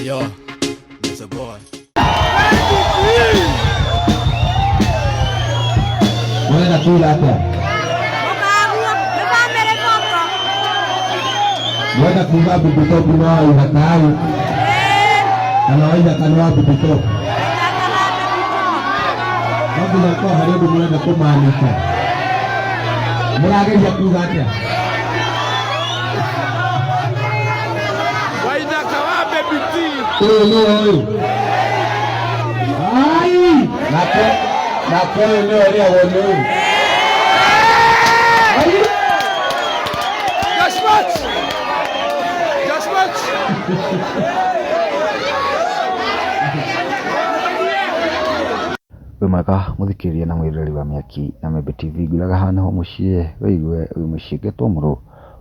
Yo, there's a boy. Buena culata. Buena kuba bibito kuba ihakai. Anawaida kanwa bibito. Wabila kwa haribu mwenda kumaanisha. Murage ya kulata. Waida kawabe biti. Ai! Napo leo leo wonu. Just watch. Just watch. Wemaka muthikiria na mwirori wa Miaki na Membe TV nguraga hana ho mucie wigue uyu mucie getwo muru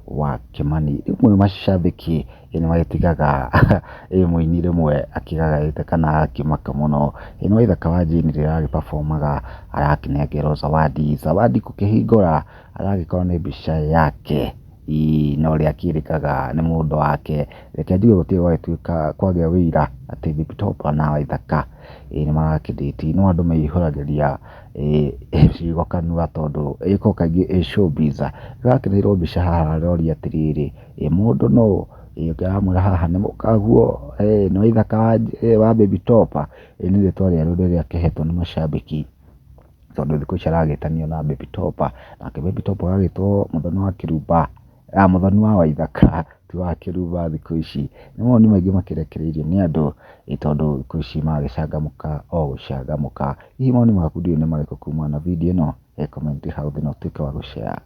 wa Kimani rimwe macambiki ni magitigaga muini rimwe akigaga kana akimaka muno ino ithaka wa Jane rirari performaga arakinengero zawadi kukihingura aragikorwo ni mbica yake no ria kirikaga ni mundu wake reke njuge gutie gwatuika kwagia wira ati Bibitopa na Waithaka ni marakinditi no andu meihuragiria ciugo kanua tondu iko kaingi showbiz gakirirwo mbica haha rori atiriri mundu no ngamwira haha ni mukaguo no Waithaka wa Bibitopa ni ritwa ria ria kihetwo ni macambiki tondu thiku ciragitanio na Bibitopa na Bibitopa gagitwo muthoni wa Kirumba muthoni wa Waithaka ti wa Kirumba thiku ici ni moni maingi makirekereirio ni andu tondu thiku ici magicangamuka o gucangamuka hihi moni maku ndio ni mariko kuma na video ino comment hau thina tuike wa gushare.